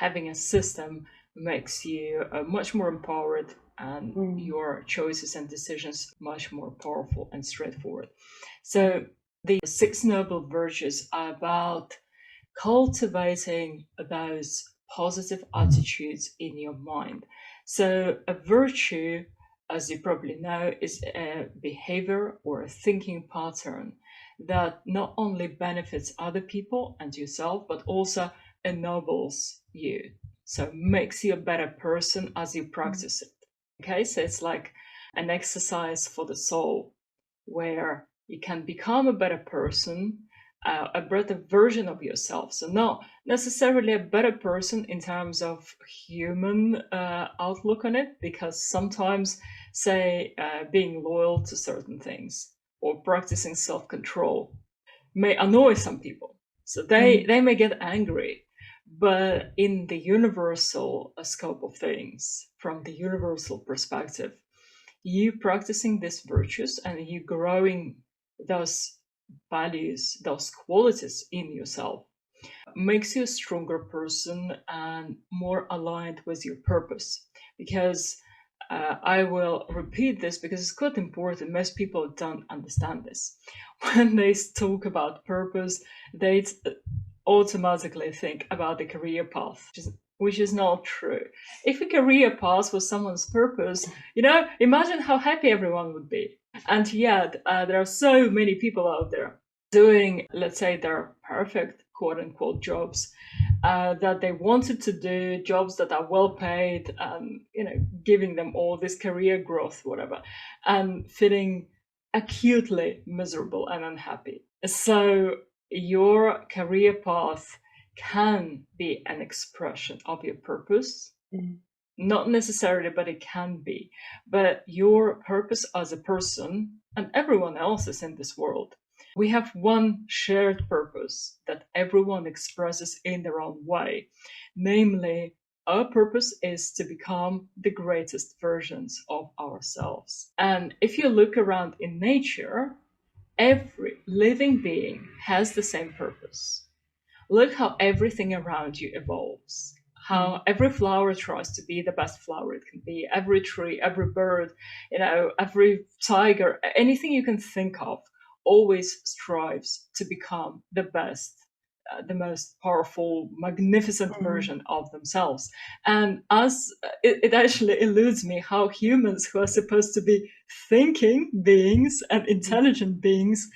having a system makes you much more empowered, and Mm. your choices and decisions much more powerful and straightforward. So the six noble virtues are about cultivating those positive attitudes in your mind. So a virtue, as you probably know, is a behavior or a thinking pattern that not only benefits other people and yourself, but also ennobles you. So makes you a better person as you practice it. Okay, so it's like an exercise for the soul where you can become a better person, a better version of yourself. So not necessarily a better person in terms of human outlook on it, because sometimes, say, being loyal to certain things or practicing self-control may annoy some people. So they may get angry. But in the universal scope of things, from the universal perspective, you practicing these virtues and you growing those values, those qualities in yourself, makes you a stronger person and more aligned with your purpose. Because I will repeat this because it's quite important. Most people don't understand this. When they talk about purpose, they automatically think about the career path, which is not true. If a career path was someone's purpose, imagine how happy everyone would be. And yet, there are so many people out there doing, let's say, their perfect quote unquote jobs that they wanted to do, jobs that are well paid, and giving them all this career growth, whatever, and feeling acutely miserable and unhappy. So your career path can be an expression of your purpose. Not necessarily, but it can be. But your purpose as a person, and everyone else's in this world, we have one shared purpose that everyone expresses in their own way. Namely, our purpose is to become the greatest versions of ourselves. And if you look around in nature, every living being has the same purpose. Look how everything around you evolves. How every flower tries to be the best flower it can be. Every tree, every bird, every tiger, anything you can think of always strives to become the best, the most powerful, magnificent version of themselves. And as it actually eludes me how humans who are supposed to be thinking beings and intelligent beings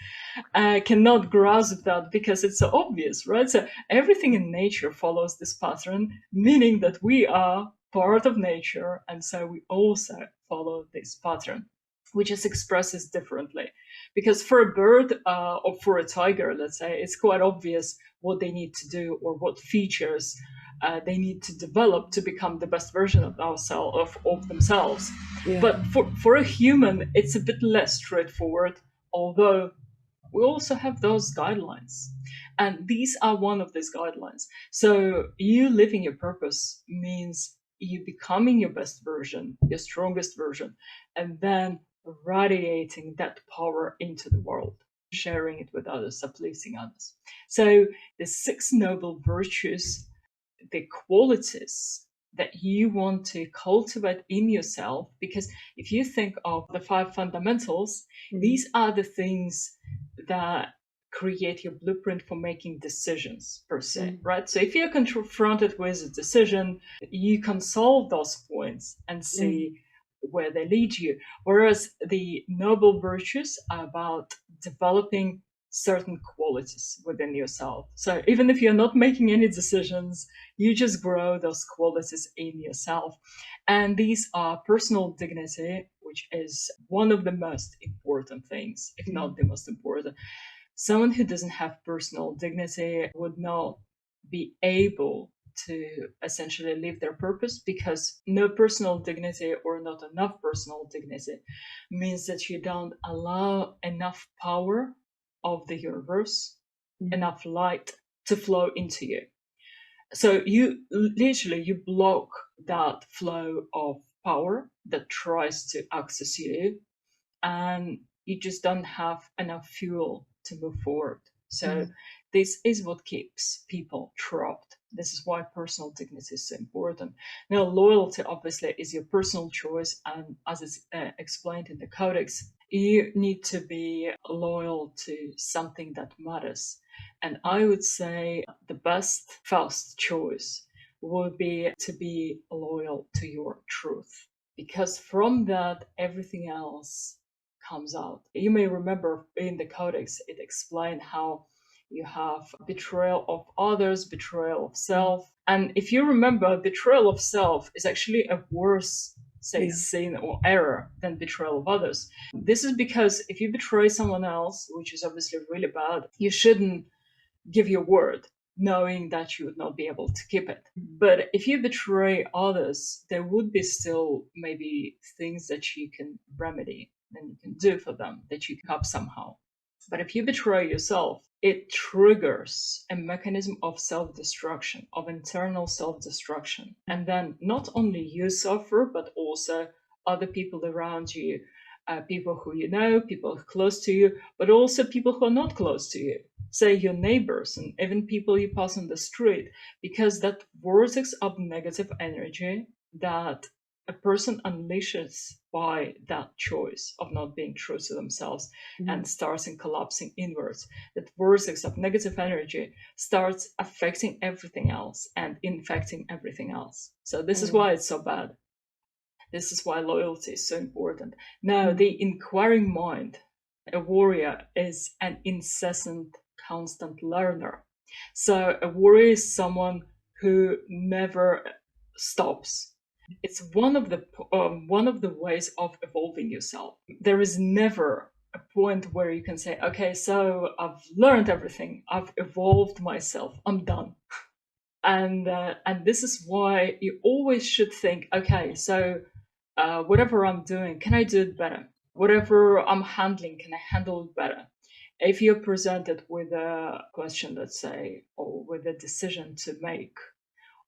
cannot grasp that, because it's so obvious, right? So everything in nature follows this pattern, meaning that we are part of nature, and so we also follow this pattern, which just expresses differently. Because for a bird or for a tiger, let's say, it's quite obvious what they need to do or what features they need to develop to become the best version of themselves. Yeah. But for a human, it's a bit less straightforward, although we also have those guidelines. And these are one of these guidelines. So you living your purpose means you becoming your best version, your strongest version, and then radiating that power into the world, sharing it with others, pleasing others. So the six noble virtues, the qualities that you want to cultivate in yourself, because if you think of the five fundamentals, these are the things that create your blueprint for making decisions per se, right? So if you're confronted with a decision, you can solve those points and see where they lead you. Whereas the noble virtues are about developing certain qualities within yourself. So even if you're not making any decisions, you just grow those qualities in yourself. And these are personal dignity, which is one of the most important things, if not the most important. Someone who doesn't have personal dignity would not be able to essentially live their purpose, because no personal dignity or not enough personal dignity means that you don't allow enough power of the universe, enough light to flow into you. So you block that flow of power that tries to access you, and you just don't have enough fuel to move forward. So this is what keeps people trapped. This is why personal dignity is so important. Now, loyalty obviously is your personal choice, and as it's explained in the Codex, you need to be loyal to something that matters. And I would say the best first choice would be to be loyal to your truth, because from that, everything else comes out. You may remember in the Codex, it explained how you have betrayal of others, betrayal of self. And if you remember, betrayal of self is actually a worse, say, sin or error than betrayal of others. This is because if you betray someone else, which is obviously really bad, you shouldn't give your word knowing that you would not be able to keep it. But if you betray others, there would be still maybe things that you can remedy and you can do for them, that you can help somehow. But if you betray yourself, it triggers a mechanism of self-destruction, of internal self-destruction. And then not only you suffer, but also other people around you, people who you know, people close to you, but also people who are not close to you, say your neighbors and even people you pass on the street, because that vortex of negative energy that a person unleashes by that choice of not being true to themselves and starts in collapsing inwards, that vortex of negative energy starts affecting everything else and infecting everything else. So this is why it's so bad. This is why loyalty is so important. Now, the inquiring mind, a warrior, is an incessant, constant learner. So a warrior is someone who never stops. It's one of the ways of evolving yourself. There is never a point where you can say, okay, so I've learned everything, I've evolved myself, I'm done. And this is why you always should think, okay, so whatever I'm doing, can I do it better? Whatever I'm handling, can I handle it better? If you're presented with a question, let's say, or with a decision to make,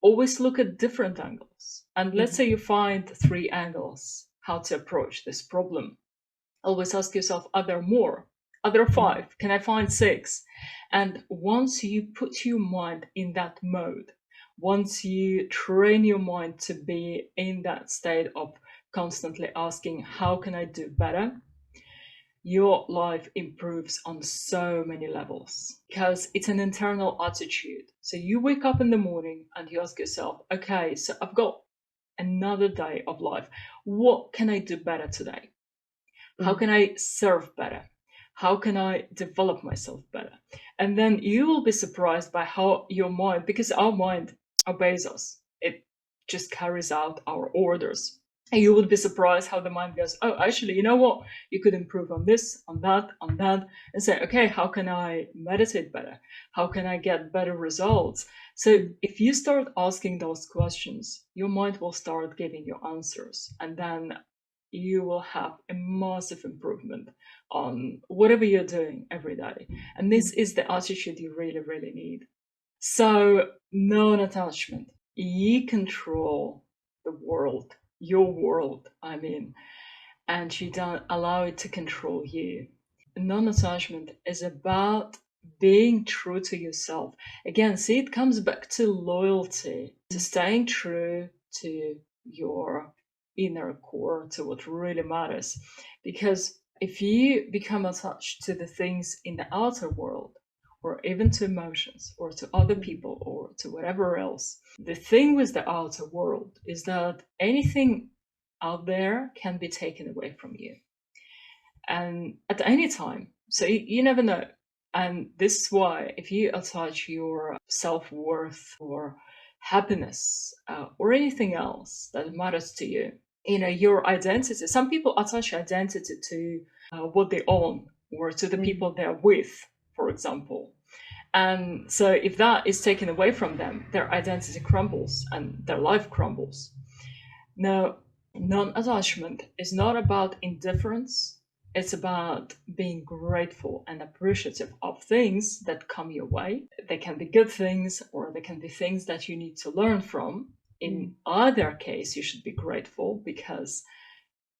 always look at different angles. And let's say you find 3 angles how to approach this problem. Always ask yourself, are there more? Are there 5? Can I find 6? And once you put your mind in that mode, once you train your mind to be in that state of constantly asking, how can I do better? Your life improves on so many levels because it's an internal attitude. So you wake up in the morning and you ask yourself, okay, so I've got another day of life. What can I do better today? How can I serve better? How can I develop myself better? And then you will be surprised by how your mind, because our mind obeys us, it just carries out our orders. And you would be surprised how the mind goes, oh, actually, you know what? You could improve on this, on that, and say, okay, how can I meditate better? How can I get better results? So if you start asking those questions, your mind will start giving you answers. And then you will have a massive improvement on whatever you're doing every day. And this is the attitude you really, really need. So, non-attachment. You control the world, your world, I mean, and you don't allow it to control you. Non-attachment is about being true to yourself. Again, see, it comes back to loyalty, to staying true to your inner core, to what really matters. Because if you become attached to the things in the outer world, or even to emotions, or to other people, or to whatever else, the thing with the outer world is that anything out there can be taken away from you. And at any time. So you never know. And this is why if you attach your self-worth or happiness or anything else that matters to you, your identity, some people attach identity to what they own or to the people they're with, for example. And so if that is taken away from them, their identity crumbles and their life crumbles. Now, non-attachment is not about indifference. It's about being grateful and appreciative of things that come your way. They can be good things or they can be things that you need to learn from. In either case, you should be grateful because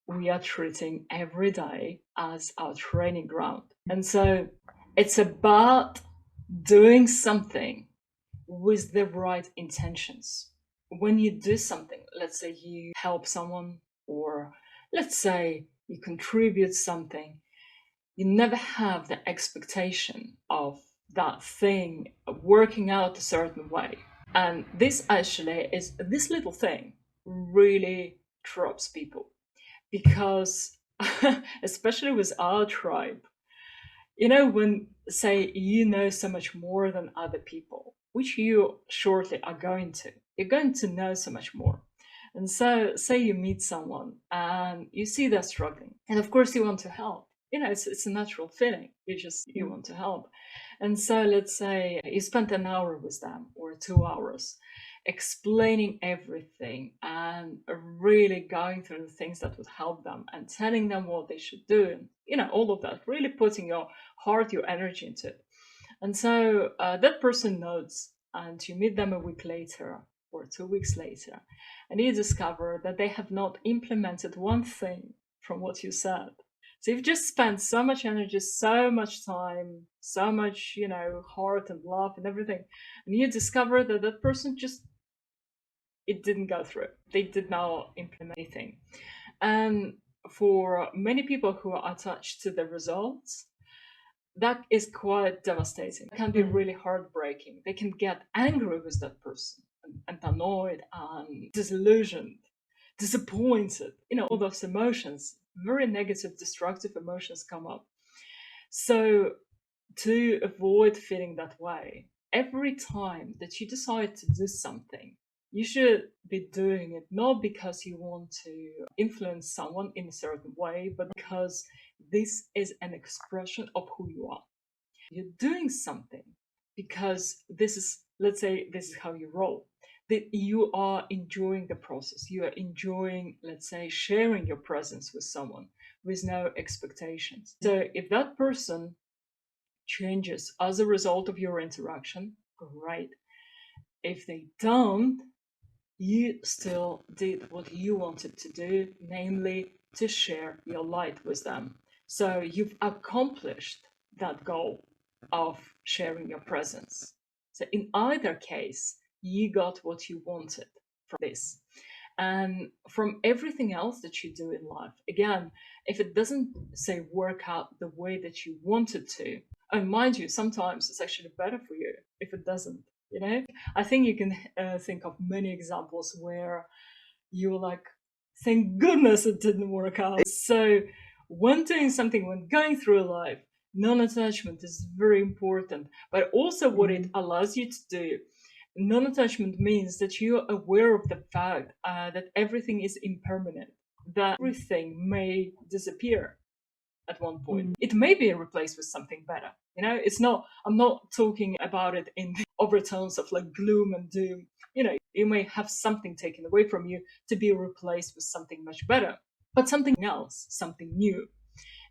we are treating every day as our training ground. And so it's about doing something with the right intentions. When you do something, let's say you help someone, or let's say you contribute something, you never have the expectation of that thing working out a certain way. And this actually is this little thing really drops people because, especially with our tribe, when, say, you know so much more than other people, which you shortly are going to, you're going to know so much more. And so, say you meet someone and you see they're struggling, and of course, you want to help. It's a natural feeling. You want to help. And so, let's say you spent an hour with them or 2 hours explaining everything and really going through the things that would help them and telling them what they should do, and all of that, really putting your heart, your energy into it. And so that person notes, and you meet them a week later or 2 weeks later, and you discover that they have not implemented one thing from what you said. So you've just spent so much energy, so much time, so much, heart and love and everything. And you discover that that person just, it didn't go through. They did not implement anything. And for many people who are attached to the results, that is quite devastating. It can be really heartbreaking. They can get angry with that person and annoyed and disillusioned, disappointed. All those emotions, very negative, destructive emotions come up. So, to avoid feeling that way, every time that you decide to do something, you should be doing it not because you want to influence someone in a certain way, but because this is an expression of who you are. You're doing something because this is, let's say, this is how you roll. That you are enjoying the process. You are enjoying, let's say, sharing your presence with someone with no expectations. So if that person changes as a result of your interaction, great. If they don't, you still did what you wanted to do, namely to share your light with them. So you've accomplished that goal of sharing your presence. So in either case, you got what you wanted from this. And from everything else that you do in life, again, if it doesn't, say, work out the way that you wanted to, and mind you, sometimes it's actually better for you if it doesn't. I think you can think of many examples where you're like, thank goodness it didn't work out. So when doing something, when going through life, non-attachment is very important, but also what it allows you to do. Non-attachment means that you're aware of the fact that everything is impermanent, that everything may disappear at one point. It may be replaced with something better. I'm not talking about it in the overtones of like gloom and doom. You may have something taken away from you to be replaced with something much better, but something else, something new.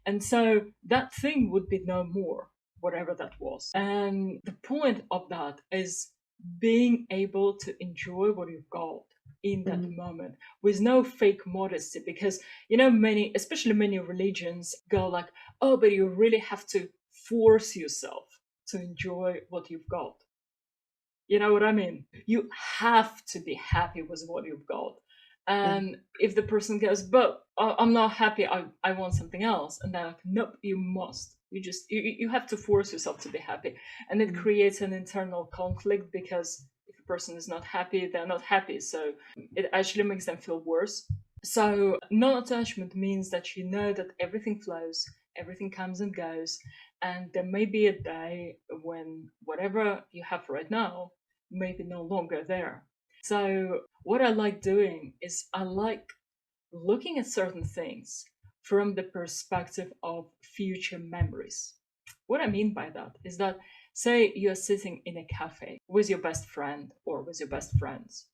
And so that thing would be no more, whatever that was. And the point of that is being able to enjoy what you've got in that moment with no fake modesty, because many, especially many religions, go like, oh, but you really have to force yourself to enjoy what you've got. You know what I mean? You have to be happy with what you've got. And if the person goes, but I'm not happy, I want something else, and they're like, nope, you must. You have to force yourself to be happy. And it creates an internal conflict, because if a person is not happy, they're not happy. So it actually makes them feel worse. So non-attachment means that you know that everything flows, everything comes and goes, and there may be a day when whatever you have right now may be no longer there. So what I like doing is I like looking at certain things from the perspective of future memories. What I mean by that is that, say you're sitting in a cafe with your best friend or with your best friends,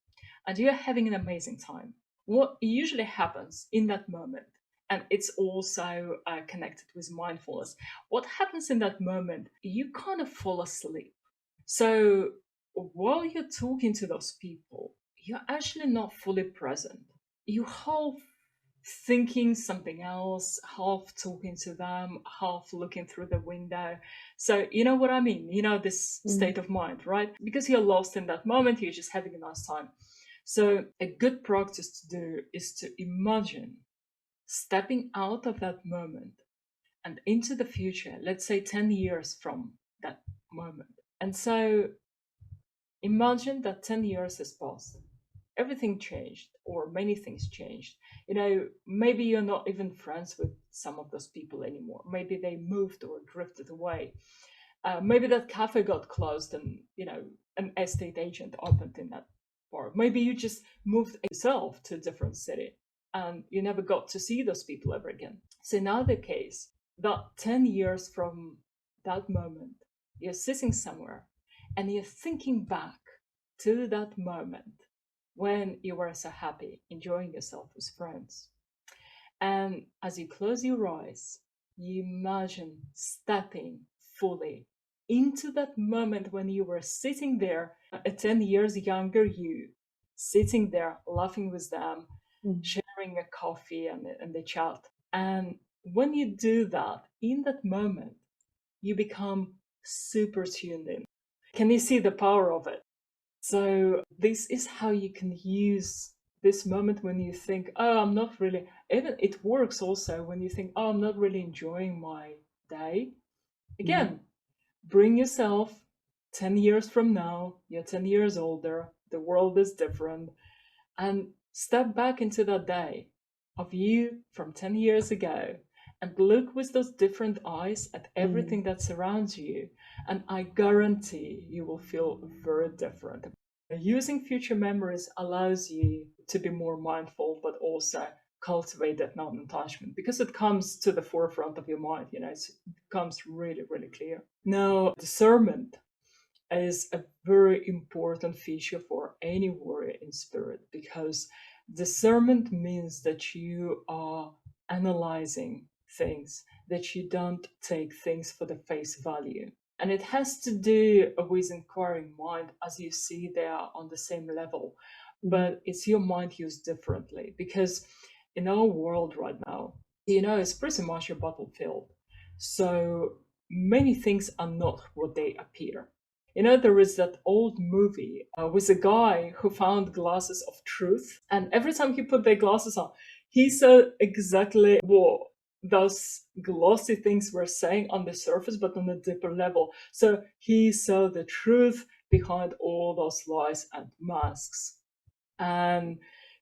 and you're having an amazing time. What usually happens in that moment, and it's also connected with mindfulness, what happens in that moment, you kind of fall asleep. So while you're talking to those people, you're actually not fully present. You half thinking something else, half talking to them, half looking through the window. So, you know what I mean? You know, this Mm. state of mind, right? Because you're lost in that moment, you're just having a nice time. So, a good practice to do is to imagine stepping out of that moment and into the future, let's say 10 years from that moment. And so, imagine that 10 years has passed. Everything changed, or many things changed. You know, maybe you're not even friends with some of those people anymore. Maybe they moved or drifted away. Maybe that cafe got closed and, you know, an estate agent opened in that bar. Maybe you just moved yourself to a different city and you never got to see those people ever again. So, in either case, that 10 years from that moment, you're sitting somewhere and you're thinking back to that moment when you were so happy, enjoying yourself with friends. And as you close your eyes, you imagine stepping fully into that moment when you were sitting there, a 10 years younger you, sitting there laughing with them, Mm. sharing a coffee and the chat. And when you do that, in that moment, you become super tuned in. Can you see the power of it? So this is how you can use this moment when you think, oh, I'm not really, even it works also when you think, oh, I'm not really enjoying my day. Mm. Again, bring yourself 10 years from now, you're 10 years older, the world is different, and step back into that day of you from 10 years ago and look with those different eyes at Mm. everything that surrounds you. And I guarantee you will feel very different. Using future memories allows you to be more mindful, but also cultivate that non attachment because it comes to the forefront of your mind. You know, it becomes really, really clear. Now, discernment is a very important feature for any warrior in spirit because discernment means that you are analyzing things, that you don't take things for the face value. And it has to do with inquiring mind as you see they are on the same level, Mm. but it's your mind used differently because in our world right now, you know, it's pretty much a battlefield. So many things are not what they appear. You know, there is that old movie with a guy who found glasses of truth, and every time he put their glasses on, he saw exactly what those glossy things were saying on the surface, but on a deeper level. So he saw the truth behind all those lies and masks. And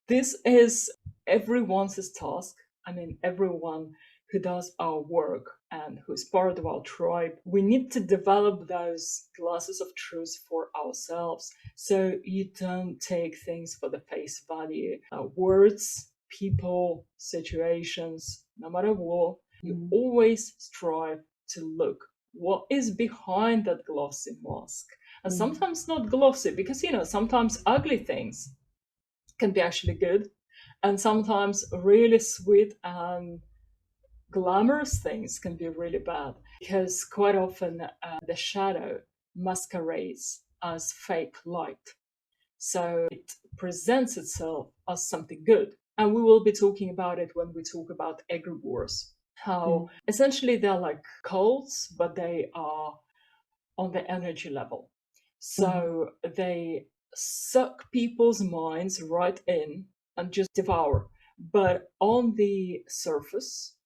this is everyone's task. I mean, everyone who does our work and who's part of our tribe, we need to develop those glasses of truth for ourselves. So you don't take things for the face value. Words, people, situations, no matter what, you Mm. always strive to look what is behind that glossy mask. And Mm. sometimes not glossy because, you know, sometimes ugly things can be actually good, and sometimes really sweet and glamorous things can be really bad because quite often the shadow masquerades as fake light. So it presents itself as something good. And we will be talking about it when we talk about egregores. How Mm. essentially they're like cults, but they are on the energy level. Mm. So they suck people's minds right in and just devour. But on the surface,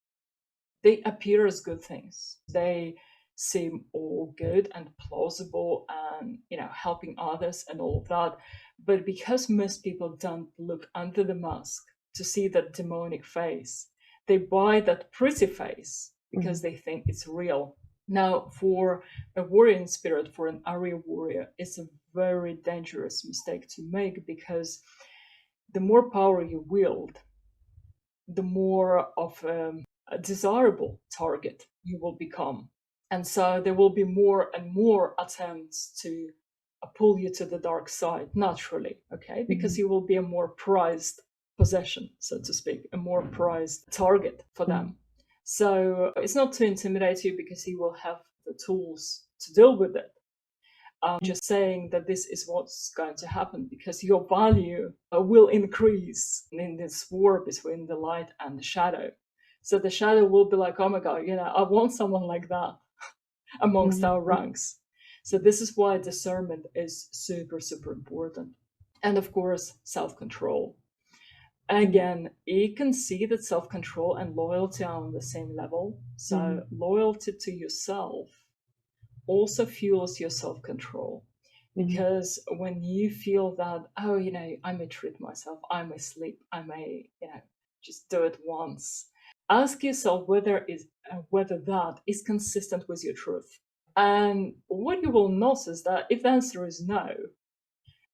they appear as good things. They seem all good and plausible and, you know, helping others and all of that. But because most people don't look under the mask to see that demonic face, they buy that pretty face because Mm. they think it's real. Now, for a warrior in spirit, for an Ariya warrior, it's a very dangerous mistake to make because the more power you wield, the more of a desirable target you will become. And so there will be more and more attempts to pull you to the dark side naturally, okay? Because Mm. you will be a more prized possession, so to speak, a more prized target for Mm. them. So it's not to intimidate you because he will have the tools to deal with it. I'm just saying that this is what's going to happen because your value will increase in this war between the light and the shadow. So the shadow will be like, oh my God, I want someone like that amongst our ranks. So this is why discernment is super, super important. And of course, self-control. Again, you can see that self-control and loyalty are on the same level. So loyalty to yourself also fuels your self-control. Because when you feel that, oh, I may treat myself, I may sleep, I may, just do it once, ask yourself whether that is consistent with your truth. And what you will notice that if the answer is no,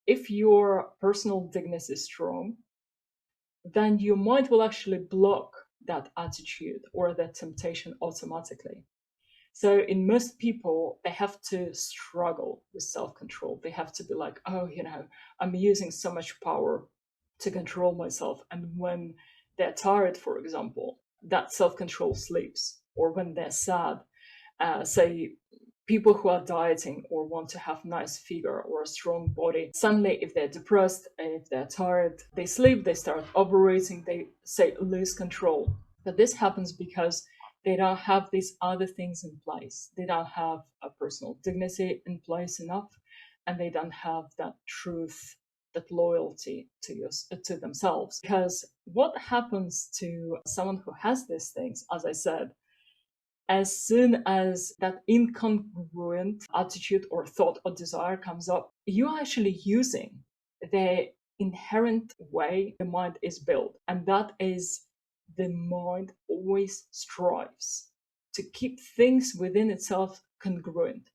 if your personal dignity is strong, then your mind will actually block that attitude or that temptation automatically. So in most people, they have to struggle with self-control. They have to be like, oh, I'm using so much power to control myself. And when they're tired, for example, that self-control sleeps. Or when they're sad, say people who are dieting or want to have nice figure or a strong body, suddenly if they're depressed, if they're tired, they sleep, they start overeating, they say lose control. But this happens because they don't have these other things in place. They don't have a personal dignity in place enough, and they don't have that truth, that loyalty to themselves. Because what happens to someone who has these things, as I said, as soon as that incongruent attitude or thought or desire comes up, you're actually using the inherent way the mind is built. And that is the mind always strives to keep things within itself congruent.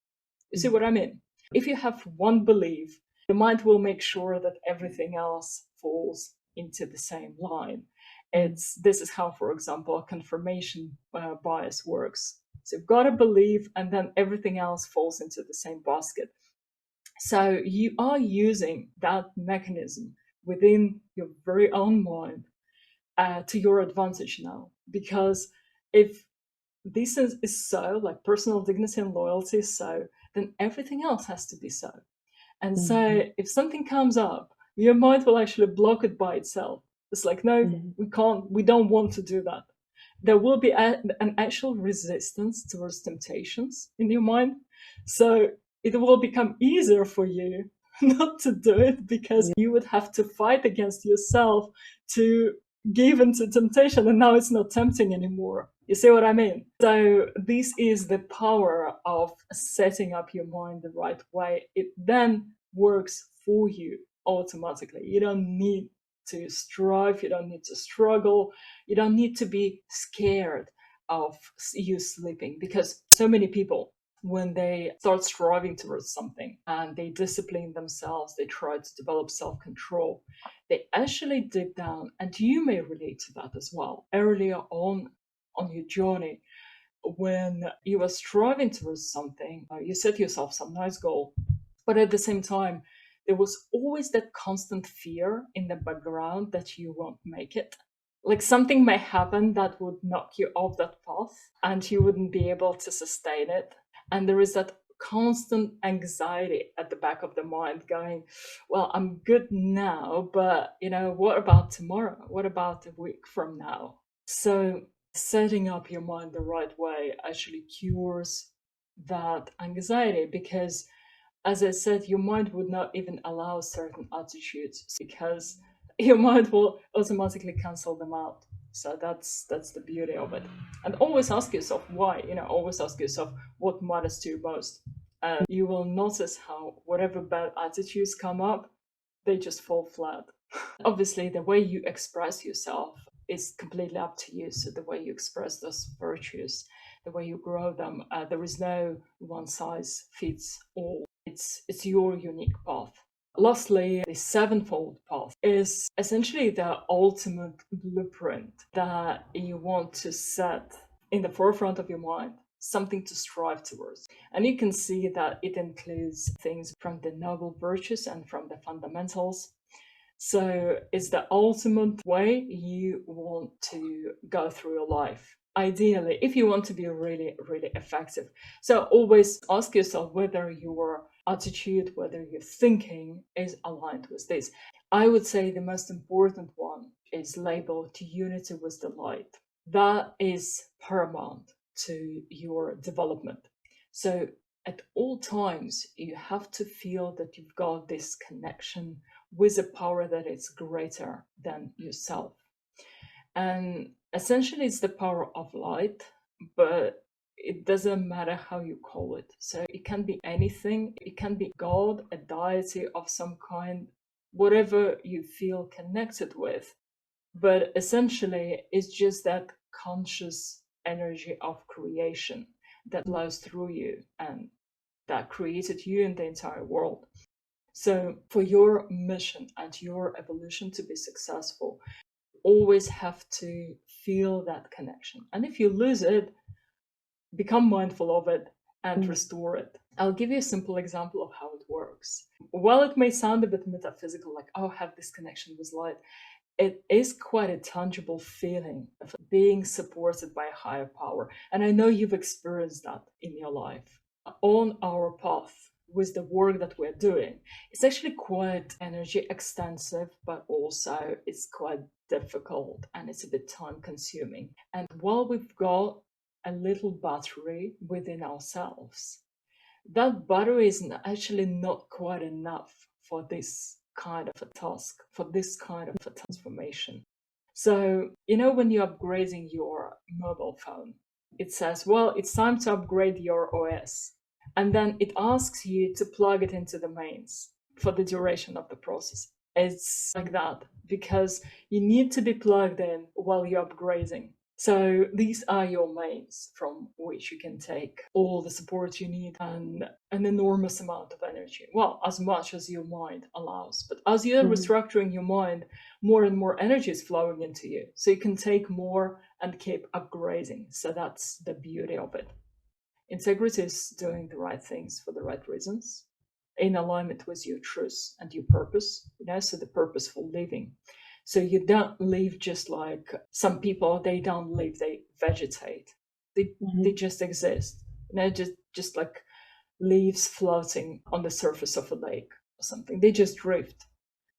You see what I mean? If you have one belief, the mind will make sure that everything else falls into the same line. This is how, for example, a confirmation bias works. So you've got a belief, and then everything else falls into the same basket. So you are using that mechanism within your very own mind to your advantage now. Because if this is so, like personal dignity and loyalty is so, then everything else has to be so. And so if something comes up, your mind will actually block it by itself. It's like, no, we don't want to do that. There will be an actual resistance towards temptations in your mind. So it will become easier for you not to do it because you would have to fight against yourself to give into temptation, and now it's not tempting anymore. You see what I mean? So this is the power of setting up your mind the right way. It then works for you automatically. You don't need to strive, you don't need to struggle, you don't need to be scared of you sleeping, because so many people, when they start striving towards something and they discipline themselves, they try to develop self-control, they actually dig down, and you may relate to that as well. Earlier on your journey, when you were striving towards something, you set yourself some nice goal, but at the same time, there was always that constant fear in the background that you won't make it. Like something may happen that would knock you off that path and you wouldn't be able to sustain it. And there is that constant anxiety at the back of the mind going, well, I'm good now, but what about tomorrow? What about a week from now? So setting up your mind the right way actually cures that anxiety, because as I said, your mind would not even allow certain attitudes because your mind will automatically cancel them out. So that's the beauty of it. And always ask yourself why. Always ask yourself what matters to you most. And you will notice how whatever bad attitudes come up, they just fall flat. Obviously, the way you express yourself is completely up to you. So the way you express those virtues, the way you grow them, there is no one size fits all. It's your unique path. Lastly, the sevenfold path is essentially the ultimate blueprint that you want to set in the forefront of your mind, something to strive towards. And you can see that it includes things from the noble virtues and from the fundamentals. So it's the ultimate way you want to go through your life. Ideally, if you want to be really, really effective. So always ask yourself whether you're attitude, whether your thinking is aligned with this. I would say the most important one is labeled unity with the light. That is paramount to your development. So at all times, you have to feel that you've got this connection with a power that is greater than yourself. And essentially, it's the power of light, but it doesn't matter how you call it. So it can be anything, it can be God, a deity of some kind, whatever you feel connected with. But essentially, it's just that conscious energy of creation that flows through you and that created you and the entire world. So, for your mission and your evolution to be successful, you always have to feel that connection. And if you lose it, become mindful of it and restore it. I'll give you a simple example of how it works. While it may sound a bit metaphysical, like, oh, have this connection with light, it is quite a tangible feeling of being supported by a higher power. And I know you've experienced that in your life. On our path with the work that we're doing, it's actually quite energy extensive, but also it's quite difficult and it's a bit time consuming. And while we've got a little battery within ourselves, that battery is actually not quite enough for this kind of a task, for this kind of a transformation. So, when you're upgrading your mobile phone, it says, well, it's time to upgrade your OS. And then it asks you to plug it into the mains for the duration of the process. It's like that because you need to be plugged in while you're upgrading. So these are your mains from which you can take all the support you need and an enormous amount of energy. Well, as much as your mind allows. But as you're restructuring your mind, more and more energy is flowing into you. So you can take more and keep upgrading. So that's the beauty of it. Integrity is doing the right things for the right reasons, in alignment with your truth and your purpose, so the purposeful living. So you don't live just like some people, they don't live, they vegetate. They just exist, just like leaves floating on the surface of a lake or something. They just drift.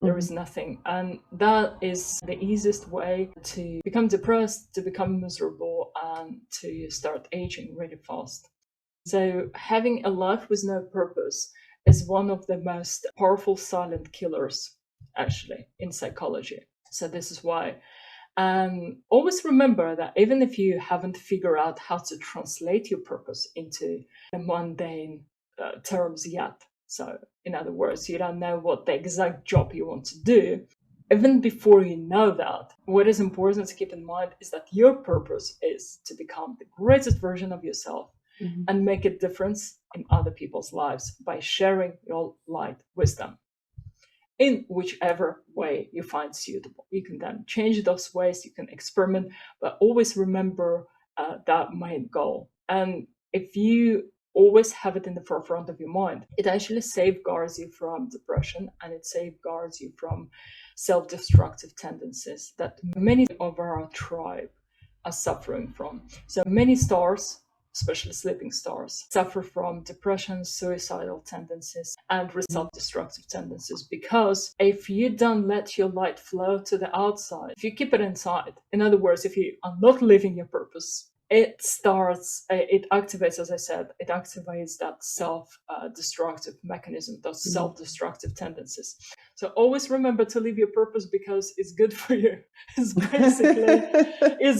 There is nothing. And that is the easiest way to become depressed, to become miserable, and to start aging really fast. So having a life with no purpose is one of the most powerful silent killers, actually, in psychology. So this is why. Always remember that even if you haven't figured out how to translate your purpose into the mundane terms yet, so in other words, you don't know what the exact job you want to do, even before you know that, what is important to keep in mind is that your purpose is to become the greatest version of yourself and make a difference in other people's lives by sharing your light with them in whichever way you find suitable. You can then change those ways, you can experiment, but always remember that main goal. And if you always have it in the forefront of your mind, it actually safeguards you from depression and it safeguards you from self-destructive tendencies that many of our tribe are suffering from. So many stars, especially sleeping stars, suffer from depression, suicidal tendencies, and self-destructive tendencies because if you don't let your light flow to the outside, if you keep it inside, in other words, if you are not living your purpose, it activates, as I said, it activates that self-destructive mechanism, those self-destructive tendencies. So always remember to live your purpose because it's good for you. It's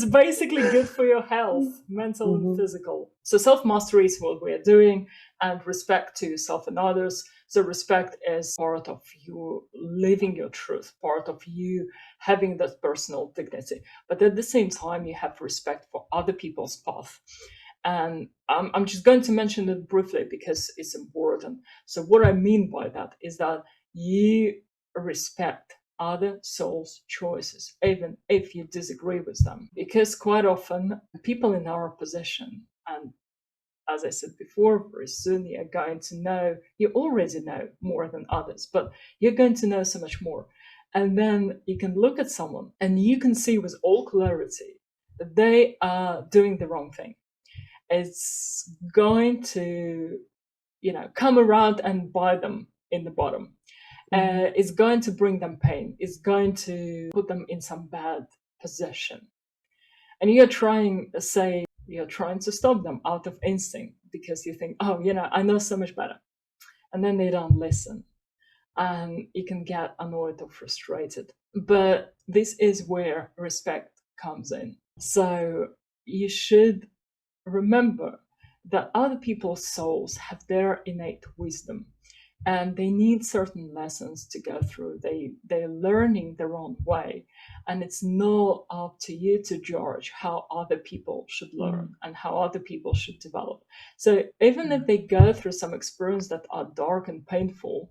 basically good for your health, mental and physical. So self-mastery is what we are doing, and respect to yourself and others. So respect is part of you living your truth, part of you having that personal dignity. But at the same time, you have respect for other people's path. And I'm just going to mention it briefly because it's important. So what I mean by that is that you respect other souls' choices, even if you disagree with them. Because quite often, people in our position, and as I said before, very soon you're going to know, you already know more than others, but you're going to know so much more. And then you can look at someone and you can see with all clarity that they are doing the wrong thing. It's going to, come around and buy them in the bottom. It's going to bring them pain. It's going to put them in some bad position. And you're trying to stop them out of instinct because you think, oh, I know so much better. And then they don't listen. And you can get annoyed or frustrated. But this is where respect comes in. So you should remember that other people's souls have their innate wisdom, and they need certain lessons to go through. They're learning their own way, and it's not up to you to judge how other people should learn and how other people should develop. So even if they go through some experiences that are dark and painful,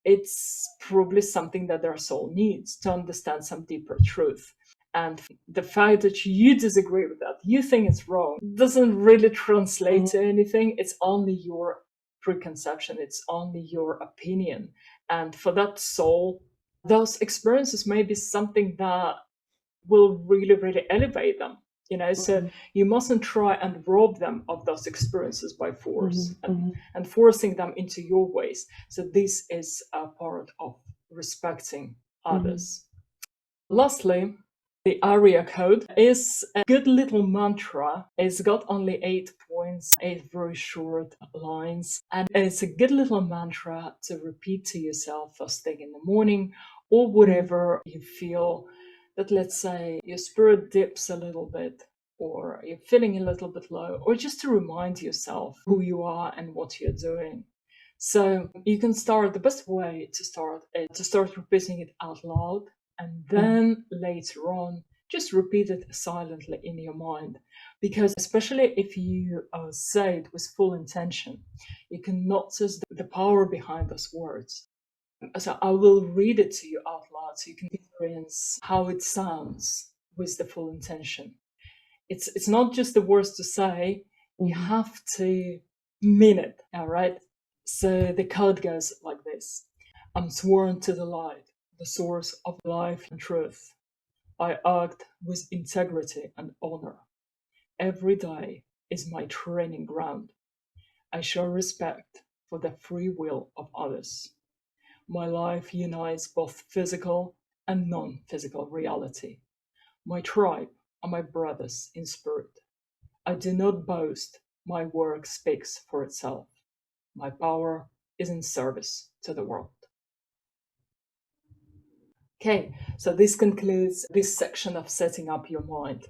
it's probably something that their soul needs to understand some deeper truth. And the fact that you disagree with that, you think it's wrong, doesn't really translate to anything. It's only your preconception, it's only your opinion. And for that soul, those experiences may be something that will really, really elevate them. So you mustn't try and rob them of those experiences by force and forcing them into your ways. So this is a part of respecting others. Lastly, the Ariya code is a good little mantra. It's got only 8 points, 8 very short lines, and it's a good little mantra to repeat to yourself first thing in the morning, or whatever you feel that, let's say, your spirit dips a little bit, or you're feeling a little bit low, or just to remind yourself who you are and what you're doing. So you can start, the best way to start is to start repeating it out loud, and then later on, just repeat it silently in your mind. Because especially if you say it with full intention, you can notice the power behind those words. So I will read it to you out loud so you can experience how it sounds with the full intention. It's not just the words to say, you have to mean it, all right? So the code goes like this. I'm sworn to the light, the source of life and truth. I act with integrity and honor. Every day is my training ground. I show respect for the free will of others. My life unites both physical and non-physical reality. My tribe are my brothers in spirit. I do not boast. My work speaks for itself. My power is in service to the world. Okay, so this concludes this section of setting up your mind.